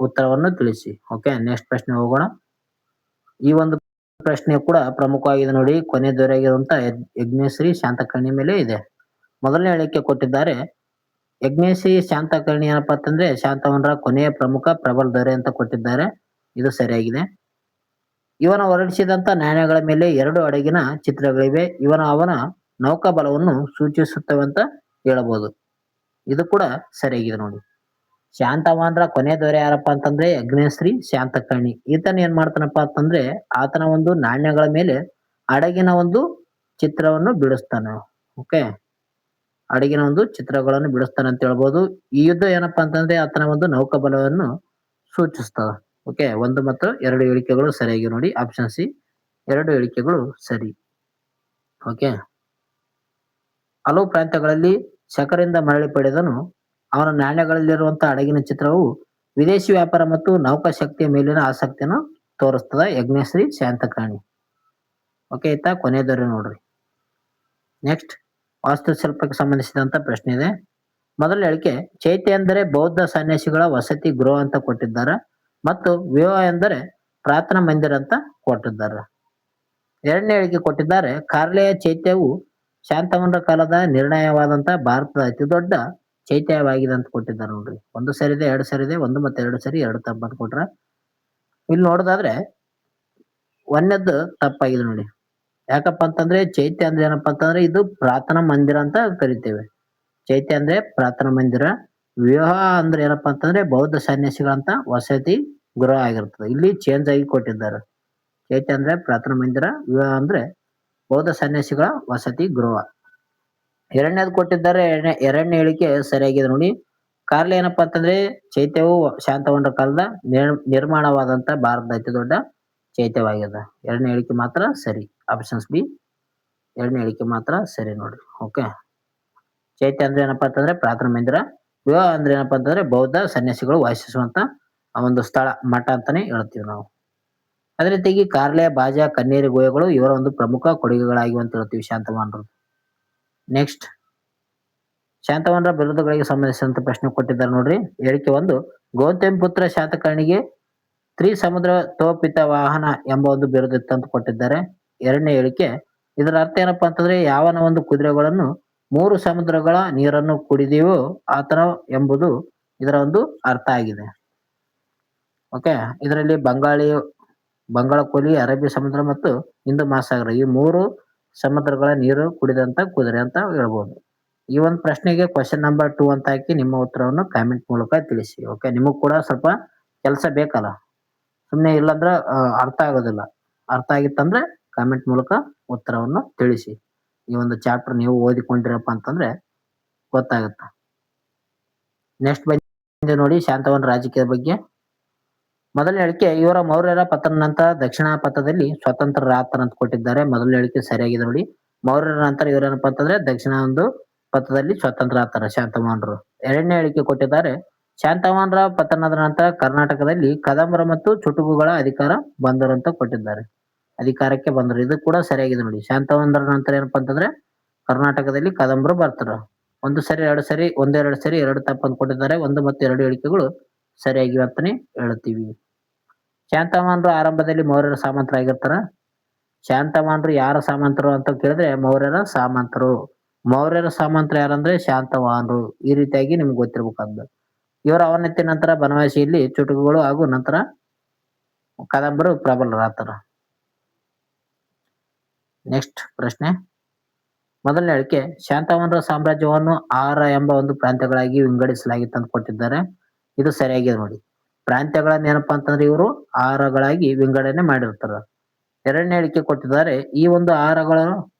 ಉತ್ತರವನ್ನು ತಿಳಿಸಿ. ಓಕೆ. ನೆಕ್ಸ್ಟ್ ಪ್ರಶ್ನೆ ಹೋಗೋಣ. ಈ ಒಂದು ಪ್ರಶ್ನೆ ಕೂಡ ಪ್ರಮುಖವಾಗಿದೆ ನೋಡಿ. ಕೊನೆ ದೊರೆಯಾಗಿರುವಂತ ಯಜ್ಞಶ್ರೀ ಶಾಂತಕರ್ಣಿ ಮೇಲೆ ಇದೆ. ಮೊದಲನೇ ಹೇಳಿಕೆ ಕೊಟ್ಟಿದ್ದಾರೆ ಯಜ್ಞಶ್ರೀ ಶಾಂತಕರ್ಣಿ ಏನಪ್ಪಾ ಅಂತಂದ್ರೆ ಶಾಂತವಾಹನರ ಕೊನೆಯ ಪ್ರಮುಖ ಪ್ರಬಲ ದೊರೆ ಅಂತ ಕೊಟ್ಟಿದ್ದಾರೆ. ಇದು ಸರಿಯಾಗಿದೆ. ಇವನ ಹೊರಡಿಸಿದಂತ ನಾಣ್ಯಗಳ ಮೇಲೆ 2 ಹಡಗಿನ ಚಿತ್ರಗಳಿವೆ. ಅವನ ನೌಕಾಬಲವನ್ನು ಸೂಚಿಸುತ್ತವೆ ಅಂತ ಹೇಳಬಹುದು. ಇದು ಕೂಡ ಸರಿಯಾಗಿದೆ ನೋಡಿ. ಶಾಂತವಾಹನರ ಕೊನೆ ದೊರೆ ಯಾರಪ್ಪ ಅಂತಂದ್ರೆ ಯಜ್ಞಶ್ರೀ ಶಾಂತಕರ್ಣಿ. ಈತನ ಏನ್ ಮಾಡ್ತಾನಪ್ಪ ಅಂತಂದ್ರೆ ಆತನ ಒಂದು ನಾಣ್ಯಗಳ ಮೇಲೆ ಹಡಗಿನ ಒಂದು ಚಿತ್ರವನ್ನು ಬಿಡಿಸ್ತಾನೆ. ಓಕೆ. ಹಡಗಿನ ಒಂದು ಚಿತ್ರಗಳನ್ನು ಬಿಡಿಸ್ತಾನೆ ಅಂತ ಹೇಳ್ಬೋದು. ಈ ಯುದ್ಧ ಏನಪ್ಪಾ ಅಂತಂದ್ರೆ ಆತನ ಒಂದು ನೌಕಾಬಲವನ್ನು ಸೂಚಿಸ್ತದ. ಓಕೆ. 1 ಮತ್ತು 2 ಹೇಳಿಕೆಗಳು ಸರಿಯಾಗಿ ನೋಡಿ. ಆಪ್ಷನ್ ಸಿ 2 ಹೇಳಿಕೆಗಳು ಸರಿ. ಓಕೆ. ಹಲವು ಪ್ರಾಂತ್ಯಗಳಲ್ಲಿ ಶಕರಿಂದ ಮರಳಿ ಪಡೆದನು. ಅವನ ನಾಣ್ಯಗಳಲ್ಲಿರುವಂತಹ ಹಡಗಿನ ಚಿತ್ರವು ವಿದೇಶಿ ವ್ಯಾಪಾರ ಮತ್ತು ನೌಕಾ ಶಕ್ತಿಯ ಮೇಲಿನ ಆಸಕ್ತಿಯನ್ನು ತೋರಿಸ್ತದ. ಯಜ್ಞಶ್ರೀ ಶಾಂತಕರ್ಣಿ. ಓಕೆ. ಆಯ್ತಾ. ಕೊನೆಯದವ್ರೆ ನೋಡ್ರಿ. ನೆಕ್ಸ್ಟ್, ವಾಸ್ತುಶಿಲ್ಪಕ್ಕೆ ಸಂಬಂಧಿಸಿದಂತ ಪ್ರಶ್ನೆ ಇದೆ. ಮೊದಲ ಹೇಳಿಕೆ ಚೈತ್ಯ ಎಂದರೆ ಬೌದ್ಧ ಸನ್ಯಾಸಿಗಳ ವಸತಿ ಗೃಹ ಅಂತ ಕೊಟ್ಟಿದ್ದಾರೆ ಮತ್ತು ವಿವಾಹ ಎಂದರೆ ಪ್ರಾರ್ಥನಾ ಮಂದಿರ ಅಂತ ಕೊಟ್ಟಿದ್ದಾರೆ. ಎರಡನೇ ಹೇಳಿಕೆ ಕೊಟ್ಟಿದ್ದಾರೆ ಕಾರ್ಲೆಯ ಚೈತ್ಯವು ಶಾಂತವಾಹನರ ಕಾಲದ ನಿರ್ಣಯವಾದಂತ ಭಾರತದ ಅತಿ ದೊಡ್ಡ ಚೈತ್ಯವಾಗಿದೆ ಅಂತ ಕೊಟ್ಟಿದ್ದಾರೆ ನೋಡ್ರಿ. 1 ಸರಿದೆ, 2 ಸರಿದೆ, 1 ಮತ್ತೆ 2 ಸರಿ, 2 ತಪ್ಪು ಅಂತ ಕೊಟ್ರ. ಇಲ್ಲಿ ನೋಡೋದಾದ್ರೆ ಒಂದನೇದ್ದು ತಪ್ಪಾಗಿದೆ ನೋಡಿ. ಯಾಕಪ್ಪ ಅಂತಂದ್ರೆ ಚೈತ್ಯ ಅಂದ್ರೆ ಏನಪ್ಪಾ ಅಂತಂದ್ರೆ ಇದು ಪ್ರಾರ್ಥನಾ ಮಂದಿರ ಅಂತ ಕರಿತೇವೆ. ಚೈತ್ಯ ಅಂದ್ರೆ ಪ್ರಾರ್ಥನಾ ಮಂದಿರ. ವಿವಾಹ ಅಂದ್ರೆ ಏನಪ್ಪಾ ಅಂತಂದ್ರೆ ಬೌದ್ಧ ಸನ್ಯಾಸಿಗಳಂತ ವಸತಿ ಗೃಹ ಆಗಿರ್ತದೆ. ಇಲ್ಲಿ ಚೇಂಜ್ ಆಗಿ ಕೊಟ್ಟಿದ್ದಾರೆ. ಚೈತ್ಯ ಅಂದ್ರೆ ಪ್ರಾರ್ಥನಾ ಮಂದಿರ, ವಿವಾಹ ಅಂದ್ರೆ ಬೌದ್ಧ ಸನ್ಯಾಸಿಗಳ ವಸತಿ ಗೃಹ. ಎರಡನೇದು ಕೊಟ್ಟಿದ್ದಾರೆ. ಎರಡನೇ ಹೇಳಿಕೆ ಸರಿಯಾಗಿದೆ ನೋಡಿ. ಕಾರ್ಲೆ ಏನಪ್ಪಾ ಅಂತಂದ್ರೆ ಚೈತ್ಯವು ಶಾಂತವಾಹನರ ಕಾಲದ ನಿರ್ಮಾಣವಾದಂತ ಭಾರತದ ಅತಿ ದೊಡ್ಡ ಚೈತ್ಯವಾಗಿದೆ. ಎರಡನೇ ಹೇಳಿಕೆ ಮಾತ್ರ ಸರಿ. ಆಪ್ಷನ್ಸ್ ಬಿ 2ನೇ ಹೇಳಿಕೆ ಮಾತ್ರ ಸರಿ ನೋಡ್ರಿ. ಓಕೆ. ಚೈತ್ಯ ಅಂದ್ರೆ ಏನಪ್ಪಾ ಅಂತಂದ್ರೆ ಪ್ರಾರ್ಥನಾ ಮಂದಿರ. ವಿವಾಹ ಅಂದ್ರೆ ಏನಪ್ಪಾ ಅಂತಂದ್ರೆ ಬೌದ್ಧ ಸನ್ಯಾಸಿಗಳು ವಾಸಿಸುವಂತ ಆ ಒಂದು ಸ್ಥಳ, ಮಠ ಅಂತಾನೆ ಹೇಳ್ತೀವಿ ನಾವು. ಅದೇ ರೀತಿಯಾಗಿ ಕಾರ್ಲೆ, ಬಾಜ, ಕನ್ನೇರಿ ಗುಹೆಗಳು ಇವರ ಒಂದು ಪ್ರಮುಖ ಕೊಡುಗೆಗಳಾಗಿವೆ ಅಂತ ಹೇಳ್ತೀವಿ ಶಾಂತವಾಹನರು. ನೆಕ್ಸ್ಟ್, ಶಾಂತವಾಹನರ ಬಿರುದುಗಳಿಗೆ ಸಂಬಂಧಿಸಿದಂತ ಪ್ರಶ್ನೆ ಕೊಟ್ಟಿದ್ದಾರೆ ನೋಡ್ರಿ. ಹೇಳಿಕೆ 1 ಗೌತಮಿ ಪುತ್ರ ಶಾತಕರ್ಣಿಗೆ ತ್ರಿಸಮುದ್ರ ತೋಪಿತ ವಾಹನ ಎಂಬ ಒಂದು ಬಿರುದಿತ್ತು ಅಂತ ಕೊಟ್ಟಿದ್ದಾರೆ. ಎರಡನೇ ಹೇಳಿಕೆ ಇದರ ಅರ್ಥ ಏನಪ್ಪಾ ಅಂತಂದ್ರೆ ಯಾವನ ಒಂದು ಕುದುರೆಗಳನ್ನು 3 ಸಮುದ್ರಗಳ ನೀರನ್ನು ಕುಡಿದೆಯೋ ಆತನ ಎಂಬುದು ಇದರ ಒಂದು ಅರ್ಥ ಆಗಿದೆ. ಓಕೆ. ಇದರಲ್ಲಿ ಬಂಗಾಳ ಕೊಲ್ಲಿ, ಅರಬ್ಬಿ ಸಮುದ್ರ ಮತ್ತು ಹಿಂದೂ ಮಹಾಸಾಗರ ಈ 3 ಸಮುದ್ರಗಳ ನೀರು ಕುಡಿದಂತ ಕುದುರೆ ಅಂತ ಹೇಳ್ಬೋದು. ಈ ಒಂದು ಪ್ರಶ್ನೆಗೆ ಕ್ವಶನ್ ನಂಬರ್ 2 ಅಂತ ಹಾಕಿ ನಿಮ್ಮ ಉತ್ತರವನ್ನು ಕಾಮೆಂಟ್ ಮೂಲಕ ತಿಳಿಸಿ. ಓಕೆ. ನಿಮಗ್ ಕೂಡ ಸ್ವಲ್ಪ ಕೆಲಸ ಬೇಕಲ್ಲ, ಸುಮ್ಮನೆ ಇಲ್ಲಂದ್ರ ಅರ್ಥ ಆಗೋದಿಲ್ಲ. ಅರ್ಥ ಆಗಿತ್ತಂದ್ರೆ ಕಾಮೆಂಟ್ ಮೂಲಕ ಉತ್ತರವನ್ನು ತಿಳಿಸಿ. ಈ ಒಂದು ಚಾಪ್ಟರ್ ನೀವು ಓದಿಕೊಂಡಿರಪ್ಪ ಅಂತಂದ್ರೆ ಗೊತ್ತಾಗತ್ತ. ನೆಕ್ಸ್ಟ್ ಬಂದು ನೋಡಿ ಶಾಂತವಾಹನ ರಾಜಕೀಯದ ಬಗ್ಗೆ. ಮೊದಲನೇ ಹೇಳಿಕೆ ಇವರ ಮೌರ್ಯರ ಪತನ ನಂತರ ದಕ್ಷಿಣ ಪಥದಲ್ಲಿ ಸ್ವತಂತ್ರರಾಗ್ತಾರ ಅಂತ ಕೊಟ್ಟಿದ್ದಾರೆ. ಮೊದಲನೇ ಹೇಳಿಕೆ ಸರಿಯಾಗಿದೆ ನೋಡಿ. ಮೌರ್ಯರ ನಂತರ ಇವರೇನಪ್ಪಾ ಅಂತಂದ್ರೆ ದಕ್ಷಿಣ ಒಂದು ಪಥದಲ್ಲಿ ಸ್ವತಂತ್ರ ಆಗ್ತಾರ ಶಾಂತವಾಹನರು. ಎರಡನೇ ಹೇಳಿಕೆ ಕೊಟ್ಟಿದ್ದಾರೆ ಶಾಂತವಾಹನರ ಪತನದ ನಂತರ ಕರ್ನಾಟಕದಲ್ಲಿ ಕದಂಬರ ಮತ್ತು ಚುಟುಕುಗಳ ಅಧಿಕಾರ ಬಂದರು ಅಂತ ಕೊಟ್ಟಿದ್ದಾರೆ. ಅಧಿಕಾರಕ್ಕೆ ಬಂದರು. ಇದು ಕೂಡ ಸರಿಯಾಗಿದೆ ನೋಡಿ. ಶಾಂತವನರ ನಂತರ ಏನಪ್ಪಾ ಅಂತಂದ್ರೆ ಕರ್ನಾಟಕದಲ್ಲಿ ಕದಂಬರು ಬರ್ತಾರೆ. ಒಂದು ಸರಿ, ಎರಡು ಸರಿ, ಒಂದೆರಡು ಸರಿ ಎರಡು ತಪ್ಪನ್ನು ಕೊಟ್ಟಿದ್ದಾರೆ. 1 ಮತ್ತು 2 ಹೇಳಿಕೆಗಳು ಸರಿಯಾಗಿವೆ ಅಂತಾನೆ ಹೇಳ್ತೀವಿ. ಶಾಂತವಾಹನರು ಆರಂಭದಲ್ಲಿ ಮೌರ್ಯರ ಸಾಮಂತರಾಗಿರ್ತಾರ. ಶಾಂತವಾಹನರು ಯಾರ ಸಾಮಂತರು ಅಂತ ಕೇಳಿದ್ರೆ ಮೌರ್ಯರ ಸಾಮಂತರು. ಮೌರ್ಯರ ಸಾಮಂತರು ಯಾರಂದ್ರೆ ಶಾಂತವಾಹನರು. ಈ ರೀತಿಯಾಗಿ ನಿಮ್ಗೆ ಗೊತ್ತಿರ್ಬೇಕಾದ್ದು. ಇವರ ಅವನತಿ ನಂತರ ಬನವಾಸಿಯಲ್ಲಿ ಚುಟುಕುಗಳು ಹಾಗೂ ನಂತರ ಕದಂಬರು ಪ್ರಬಲರಾಗ್ತಾರ. ನೆಕ್ಸ್ಟ್ ಪ್ರಶ್ನೆ. ಮೊದಲನೇ ಹೇಳಿಕೆ, ಶಾಂತವಾಹನರ ಸಾಮ್ರಾಜ್ಯವನ್ನು 6 ಎಂಬ ಒಂದು ಪ್ರಾಂತ್ಯಗಳಾಗಿ ವಿಂಗಡಿಸಲಾಗಿತ್ತು ಅಂತ ಕೊಟ್ಟಿದ್ದಾರೆ. ಇದು ಸರಿಯಾಗಿದೆ ನೋಡಿ. ಪ್ರಾಂತ್ಯಗಳನ್ನ ಏನಪ್ಪಾ ಅಂತಂದ್ರೆ ಇವರು 6ಗಳಾಗಿ ವಿಂಗಡಣೆ ಮಾಡಿರ್ತಾರ. ಎರಡನೇ ಹೇಳಿಕೆ ಕೊಟ್ಟಿದ್ದಾರೆ, ಈ ಒಂದು 6ಗಳ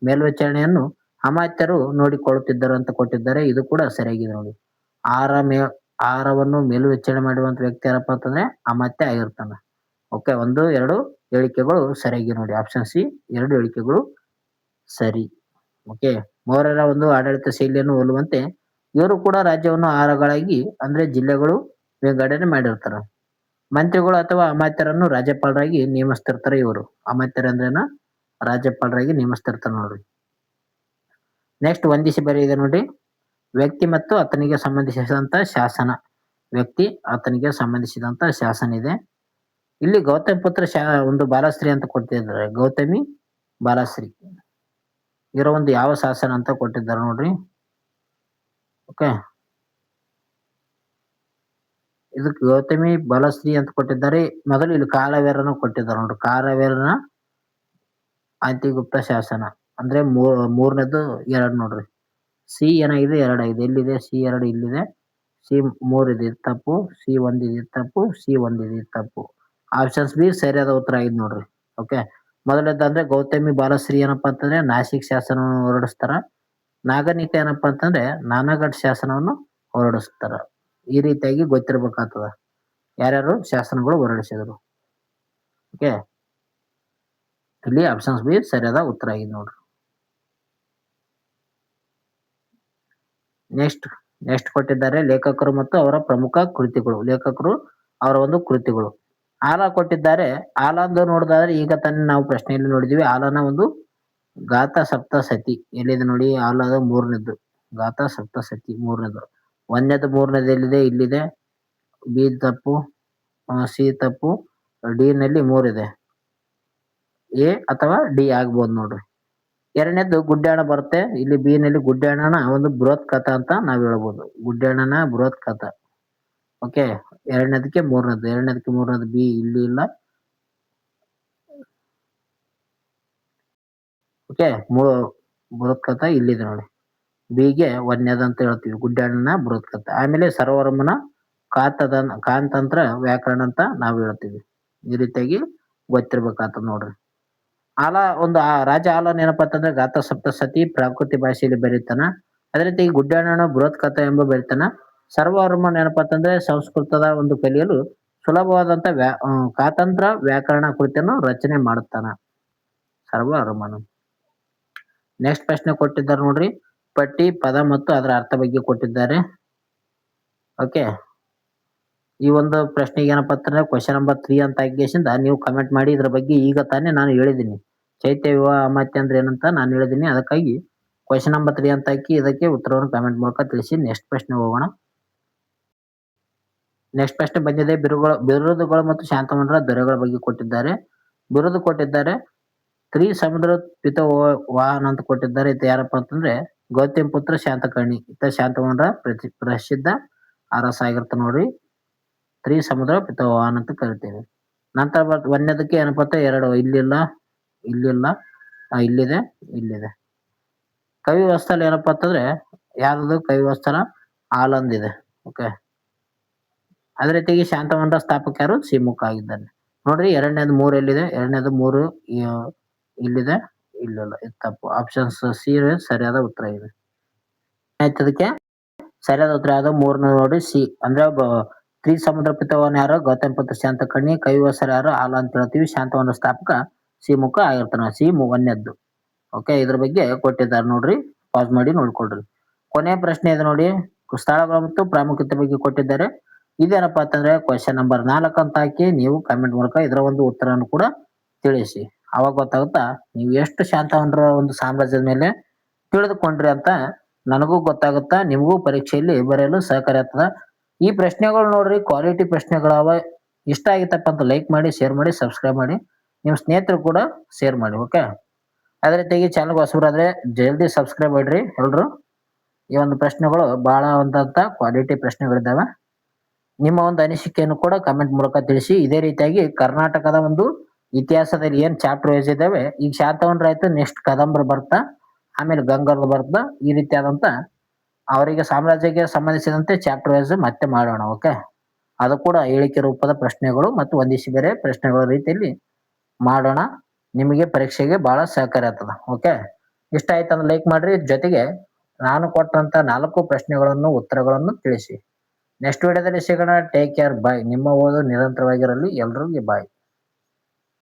ಮೇಲ್ವಿಚಾರಣೆಯನ್ನು ಅಮಾತ್ಯರು ನೋಡಿಕೊಳ್ಳುತ್ತಿದ್ದರು ಅಂತ ಕೊಟ್ಟಿದ್ದಾರೆ. ಇದು ಕೂಡ ಸರಿಯಾಗಿದೆ ನೋಡಿ. 6ವನ್ನು ಮೇಲ್ವಿಚಾರಣೆ ಮಾಡುವಂತ ವ್ಯಕ್ತಿ ಯಾರಪ್ಪ ಅಂತಂದ್ರೆ ಅಮಾತ್ಯ ಆಗಿರ್ತಾನ. ಓಕೆ, 1, 2 ಹೇಳಿಕೆಗಳು ಸರಿಯಾಗಿ ನೋಡಿ. ಆಪ್ಷನ್ ಸಿ 2 ಹೇಳಿಕೆಗಳು ಸರಿ. ಓಕೆ, ಮೌರ್ಯರ ಒಂದು ಆಡಳಿತ ಶೈಲಿಯನ್ನು ಹೋಲುವಂತೆ ಇವರು ಕೂಡ ರಾಜ್ಯವನ್ನು 6ಗಳಾಗಿ ಅಂದ್ರೆ ಜಿಲ್ಲೆಗಳು ವಿಂಗಡಣೆ ಮಾಡಿರ್ತಾರ. ಮಂತ್ರಿಗಳು ಅಥವಾ ಅಮಾತ್ಯರನ್ನು ರಾಜ್ಯಪಾಲರಾಗಿ ನೇಮಿಸ್ತಿರ್ತಾರೆ. ಇವರು ಅಮಾತ್ಯರ ಅಂದ್ರೇನ ರಾಜ್ಯಪಾಲರಾಗಿ ನೇಮಿಸ್ತಿರ್ತಾರೆ ನೋಡ್ರಿ. ನೆಕ್ಸ್ಟ್ ಹೊಂದಿಸಿ ಬರೆಯಿದೆ ನೋಡಿ. ವ್ಯಕ್ತಿ ಮತ್ತು ಆತನಿಗೆ ಸಂಬಂಧಿಸಿದಂತ ಶಾಸನ. ವ್ಯಕ್ತಿ ಆತನಿಗೆ ಸಂಬಂಧಿಸಿದಂತ ಶಾಸನ ಇದೆ. ಇಲ್ಲಿ ಗೌತಮ್ ಪುತ್ರ ಒಂದು ಬಾಲಶ್ರೀ ಅಂತ ಕೊಟ್ಟಿದ್ದಾರೆ. ಗೌತಮಿ ಬಾಲಶ್ರೀ ಇವರ ಒಂದು ಯಾವ ಶಾಸನ ಅಂತ ಕೊಟ್ಟಿದ್ದಾರೆ ನೋಡ್ರಿ. ಓಕೆ, ಇದಕ್ಕೆ ಗೌತಮಿ ಬಾಲಶ್ರೀ ಅಂತ ಕೊಟ್ಟಿದ್ದಾರೆ. ಮೊದಲು ಇಲ್ಲಿ ಕಾಲವೇರನ ಕೊಟ್ಟಿದ್ದಾರೆ ನೋಡ್ರಿ. ಕಾಲವೇರನ ಅಂತಿಗುಪ್ತ ಶಾಸನ ಅಂದ್ರೆ ಮೂರನೇದು 2 ನೋಡ್ರಿ. ಸಿ ಏನಾಗಿದೆ 2 ಆಗಿದೆ. ಎಲ್ಲಿದೆ C2 ಇಲ್ಲಿದೆ. C3 ಇದೆ ತಪ್ಪು. C1 ಇದೆ ತಪ್ಪು. C1 ಇದೆ ತಪ್ಪು. ಆಪ್ಷನ್ಸ್ ಬಿ ಸರಿಯಾದ ಉತ್ತರ ಆಗಿದೆ ನೋಡ್ರಿ. ಓಕೆ, ಮೊದಲನೇದಂದ್ರೆ ಗೌತಮಿ ಬಾಲಶ್ರೀ ಏನಪ್ಪಾ ಅಂತಂದ್ರೆ ನಾಸಿಕ್ ಶಾಸನವನ್ನು ಹೊರಡಿಸ್ತಾರ. ನಾಗನಿಕ ಏನಪ್ಪಾ ಅಂತಂದ್ರೆ ನಾನಗಢ ಶಾಸನವನ್ನು ಹೊರಡಿಸ್ತಾರ. ಈ ರೀತಿಯಾಗಿ ಗೊತ್ತಿರ್ಬೇಕಾಗ್ತದ ಯಾರ್ಯಾರು ಶಾಸನಗಳು ಹೊರಡಿಸಿದ್ರು. ಓಕೆ, ಇಲ್ಲಿ ಆಪ್ಷನ್ಸ್ ಬಿ ಸರಿಯಾದ ಉತ್ತರ ಆಗಿದೆ ನೋಡ್ರಿ. ನೆಕ್ಸ್ಟ್ ಕೊಟ್ಟಿದ್ದಾರೆ ಲೇಖಕರು ಮತ್ತು ಅವರ ಪ್ರಮುಖ ಕೃತಿಗಳು. ಲೇಖಕರು ಅವರ ಒಂದು ಕೃತಿಗಳು. ಆಲ ಕೊಟ್ಟಿದ್ದಾರೆ. ಆಲಂದು ನೋಡಿದಾದ್ರೆ ಈಗ ತಾನೇ ನಾವು ಪ್ರಶ್ನೆಯಲ್ಲಿ ನೋಡಿದ್ವಿ. ಆಲನ ಒಂದು ಗಾಥಾ ಸಪ್ತಸತಿ ಎಲ್ಲಿದೆ ನೋಡಿ. ಆಲದ 3ನೇದ್ದು ಗಾಥಾ ಸಪ್ತಸತಿ 3ನೇದು. 1ನೇದು 3ನೇದು ಎಲ್ಲಿದೆ? ಇಲ್ಲಿದೆ. ಬಿ ತಪ್ಪು. ಸಿ ತಪ್ಪು. ಡಿ ನಲ್ಲಿ 3 ಇದೆ. ಎ ಅಥವಾ ಡಿ ಆಗ್ಬೋದು ನೋಡ್ರಿ. 2ನೇದ್ದು ಗುಡ್ಡಾಣ ಬರುತ್ತೆ. ಇಲ್ಲಿ ಬಿ ನಲ್ಲಿ ಗುಡ್ಡಾಣನ ಒಂದು ಬೃಹತ್ ಕಥಾ ಅಂತ ನಾವ್ ಹೇಳ್ಬೋದು. ಗುಡ್ಡಾಣನ ಬೃಹತ್ ಕಥಾ. ಓಕೆ, 2ನೇದಕ್ಕೆ 3ನೇದು ಬಿ ಇಲ್ಲಿ ಇಲ್ಲ. ಓಕೆ, ಬೃಹತ್ ಕಥಾ ಇಲ್ಲಿದೆ ನೋಡಿ. ಬಿಗೆ 1ನೇದು ಅಂತ ಹೇಳ್ತೀವಿ. ಗುಡ್ಡಾಣನ ಬೃಹತ್ ಕಥಾ. ಆಮೇಲೆ ಸರೋವರಮ್ಮನ ಕಾಂತಂತ್ರ ವ್ಯಾಕರಣ ಅಂತ ನಾವು ಹೇಳ್ತೀವಿ. ಈ ರೀತಿಯಾಗಿ ಗೊತ್ತಿರ್ಬೇಕಾಗ್ತದ ನೋಡ್ರಿ. ಒಂದು ರಾಜ ಆಲನ್ ಏನಪ್ಪಾ ಅಂತಂದ್ರೆ ಗಾಥಾ ಸಪ್ತಸತಿ ಪ್ರಾಕೃತಿ ಭಾಷೆಯಲ್ಲಿ ಬರೀತಾನ. ಅದೇ ರೀತಿ ಗುಡ್ಡಾಣನ ಬೃಹತ್ ಕಥಾ ಎಂಬ ಬರೀತಾನ. ಸರ್ವವರ್ಮನ್ ಏನಪ್ಪಾ ಅಂತಂದ್ರೆ ಸಂಸ್ಕೃತದ ಒಂದು ಕಲಿಯಲು ಸುಲಭವಾದಂತ ಕಾತಂತ್ರ ವ್ಯಾಕರಣ ಕೃತಿಯನ್ನು ರಚನೆ ಮಾಡುತ್ತಾನ ಸರ್ವವರ್ಮನು. ನೆಕ್ಸ್ಟ್ ಪ್ರಶ್ನೆ ಕೊಟ್ಟಿದ್ದಾರೆ ನೋಡ್ರಿ. ಪಟ್ಟಿ, ಪದ ಮತ್ತು ಅದರ ಅರ್ಥ ಬಗ್ಗೆ ಕೊಟ್ಟಿದ್ದಾರೆ. ಓಕೆ, ಈ ಒಂದು ಪ್ರಶ್ನೆಗೆ ಏನಪ್ಪಾ ಅಂತಂದ್ರೆ ಕ್ವಶನ್ ನಂಬರ್ 3 ಅಂತ ಹಾಕಿಸಿಂದ ನೀವು ಕಮೆಂಟ್ ಮಾಡಿ. ಇದ್ರ ಬಗ್ಗೆ ಈಗ ತಾನೇ ನಾನು ಹೇಳಿದ್ದೀನಿ. ಚೈತ್ಯ ವಿವಾಹ ಅಮಾತ್ಯ ಅಂದ್ರೆ ಏನಂತ ನಾನು ಹೇಳಿದ್ದೀನಿ. ಅದಕ್ಕಾಗಿ ಕ್ವಶನ್ ನಂಬರ್ 3 ಅಂತ ಹಾಕಿ ಇದಕ್ಕೆ ಉತ್ತರವನ್ನು ಕಮೆಂಟ್ ಮೂಲಕ ತಿಳಿಸಿ. ನೆಕ್ಸ್ಟ್ ಪ್ರಶ್ನೆ ಹೋಗೋಣ. ನೆಕ್ಸ್ಟ್ ಪ್ರಶ್ನೆ ಬಂದಿದೆ. ಬಿರುದುಗಳು ಮತ್ತು ಶಾಂತವನರ ದೊರೆಗಳ ಬಗ್ಗೆ ಕೊಟ್ಟಿದ್ದಾರೆ. ಬಿರುದು ಕೊಟ್ಟಿದ್ದಾರೆ. ಸಮುದ್ರ ಪಿತವಾಹನ ಅಂತ ಕೊಟ್ಟಿದ್ದಾರೆ. ಇದು ಯಾರಪ್ಪ ಅಂತಂದ್ರೆ ಗೌತಮ್ ಪುತ್ರ ಶಾಂತಕರ್ಣಿ. ಶಾಂತವನರ ಪ್ರಸಿದ್ಧ ಅರಸ ಆಗಿರ್ತಾನ ನೋಡ್ರಿ. ಸಮುದ್ರ ಪಿತವಾಹನ ಅಂತ ಕರಿತೇವೆ. ನಂತರ 1ನೇದಕ್ಕೆ ಏನಪ್ಪಾ ಅಂತ 2 ಇಲ್ಲಿಲ್ಲ. ಇಲ್ಲಿದೆ. ಕವಿ ವತ್ಸಲ ಏನಪ್ಪಾ ಅಂತಂದ್ರೆ ಯಾರ್ದು? ಕವಿ ವತ್ಸಲ ಆಲಂದ್ ಇದೆ. ಓಕೆ, ಅದೇ ರೀತಿಯಾಗಿ ಶಾಂತವನರ ಸ್ಥಾಪಕ ಯಾರು? ಸಿಮುಖ ಆಗಿದ್ದಾನೆ ನೋಡ್ರಿ. 2ನೇದು 3 ಎಲ್ಲಿದೆ? 2ನೇದು 3 ಇಲ್ಲಿದೆ. ಇಲ್ಲಿಲ್ಲ. ಇದು ತಪ್ಪು. ಆಪ್ಷನ್ಸ್ ಸಿ ಸರಿಯಾದ ಉತ್ತರ ಇದೆ. ಆಯ್ತದಕ್ಕೆ ಸರಿಯಾದ ಉತ್ತರ ಯಾವ್ದು? 3ನೇ ನೋಡಿ ಸಿ. ಅಂದ್ರೆ ಸಮುದ್ರ ಪಿತವಾಹನ ಯಾರು? ಗೌತಮ್ ಪುತ್ರ ಶಾಂತಕರ್ಣಿ. ಕವಿ ವತ್ಸಲ ಯಾರು? ಆಲ ಅಂತ ಹೇಳ್ತೀವಿ. ಶಾಂತವನರ ಸ್ಥಾಪಕ ಸಿಮುಖ ಆಗಿರ್ತಾನ. ಸಿ 1ನೇದ್ದು. ಓಕೆ, ಇದ್ರ ಬಗ್ಗೆ ಕೊಟ್ಟಿದ್ದಾರೆ ನೋಡ್ರಿ. ಪಾಸ್ ಮಾಡಿ ನೋಡ್ಕೊಳ್ರಿ. ಕೊನೆಯ ಪ್ರಶ್ನೆ ಇದೆ ನೋಡಿ. ಸ್ಥಳಗಳು ಮತ್ತು ಪ್ರಾಮುಖ್ಯತೆ ಬಗ್ಗೆ ಕೊಟ್ಟಿದ್ದಾರೆ. ಇದೇನಪ್ಪಾ ಅಂತಂದ್ರೆ ಕ್ವಶನ್ ನಂಬರ್ 4 ಅಂತ ಹಾಕಿ ನೀವು ಕಮೆಂಟ್ ಮೂಲಕ ಇದರ ಒಂದು ಉತ್ತರವನ್ನು ಕೂಡ ತಿಳಿಸಿ. ಅವಾಗ ಗೊತ್ತಾಗುತ್ತಾ ನೀವು ಎಷ್ಟು ಶಾಂತವನರ ಒಂದು ಸಾಮ್ರಾಜ್ಯದ ಮೇಲೆ ತಿಳಿದುಕೊಂಡ್ರಿ ಅಂತ ನನಗೂ ಗೊತ್ತಾಗುತ್ತಾ ನಿಮಗೂ ಪರೀಕ್ಷೆಯಲ್ಲಿ ಬರೆಯಲು ಸಹಕಾರಿ ಆಗ್ತದ. ಈ ಪ್ರಶ್ನೆಗಳು ನೋಡ್ರಿ ಕ್ವಾಲಿಟಿ ಪ್ರಶ್ನೆಗಳವ. ಇಷ್ಟ ಆಗಿತ್ತಪ್ಪ ಅಂತ ಲೈಕ್ ಮಾಡಿ, ಶೇರ್ ಮಾಡಿ, ಸಬ್ಸ್ಕ್ರೈಬ್ ಮಾಡಿ. ನಿಮ್ಮ ಸ್ನೇಹಿತರು ಕೂಡ ಶೇರ್ ಮಾಡಿ. ಓಕೆ. ಅದೇ ರೀತಿಯಾಗಿ ಚಾನಲ್ಗೆ ಹೊಸಬರಾದ್ರೆ ಜಲ್ದಿ ಸಬ್ಸ್ಕ್ರೈಬ್ ಮಾಡ್ರಿ ಎಲ್ರು. ಈ ಒಂದು ಪ್ರಶ್ನೆಗಳು ಬಹಳ ಒಂದಂತ ಕ್ವಾಲಿಟಿ ಪ್ರಶ್ನೆಗಳಿದ್ದಾವೆ. ನಿಮ್ಮ ಒಂದು ಅನಿಸಿಕೆಯನ್ನು ಕೂಡ ಕಮೆಂಟ್ ಮೂಲಕ ತಿಳಿಸಿ. ಇದೇ ರೀತಿಯಾಗಿ ಕರ್ನಾಟಕದ ಒಂದು ಇತಿಹಾಸದಲ್ಲಿ ಏನ್ ಚಾಪ್ಟರ್ ವೈಸ್ ಇದಾವೆ, ಈಗ ಶಾತವನ್ರ ಆಯ್ತು, ನೆಕ್ಸ್ಟ್ ಕದಂಬರು ಬರ್ತಾ, ಆಮೇಲೆ ಗಂಗರು ಬರ್ತಾ, ಈ ರೀತಿಯಾದಂತ ಅವರಿಗೆ ಸಾಮ್ರಾಜ್ಯಕ್ಕೆ ಸಂಬಂಧಿಸಿದಂತೆ ಚಾಪ್ಟರ್ ವೈಸ್ ಮತ್ತೆ ಮಾಡೋಣ. ಓಕೆ. ಅದು ಕೂಡ ಹೇಳಿಕೆ ರೂಪದ ಪ್ರಶ್ನೆಗಳು ಮತ್ತು ಒಂದಿಷ್ಟು ಬೇರೆ ಪ್ರಶ್ನೆಗಳ ರೀತಿಯಲ್ಲಿ ಮಾಡೋಣ. ನಿಮಗೆ ಪರೀಕ್ಷೆಗೆ ಬಹಳ ಸಹಕಾರಿ ಆಗ್ತದ. ಓಕೆ. ಇಷ್ಟ ಆಯ್ತಂದ್ರೆ ಲೈಕ್ ಮಾಡ್ರಿ. ಜೊತೆಗೆ ನಾನು ಕೊಟ್ಟಂತ 4 ಪ್ರಶ್ನೆಗಳನ್ನು ಉತ್ತರಗಳನ್ನು ತಿಳಿಸಿ. ನೆಕ್ಸ್ಟ್ ವಿಡಿಯೋದಲ್ಲಿ ಸಿಗೋಣ. Take care. ಬಾಯ್. ನಿಮ್ಮ ಓದು ನಿರಂತರವಾಗಿರಲಿ. ಎಲ್ರಿಗೂ ಬಾಯ್.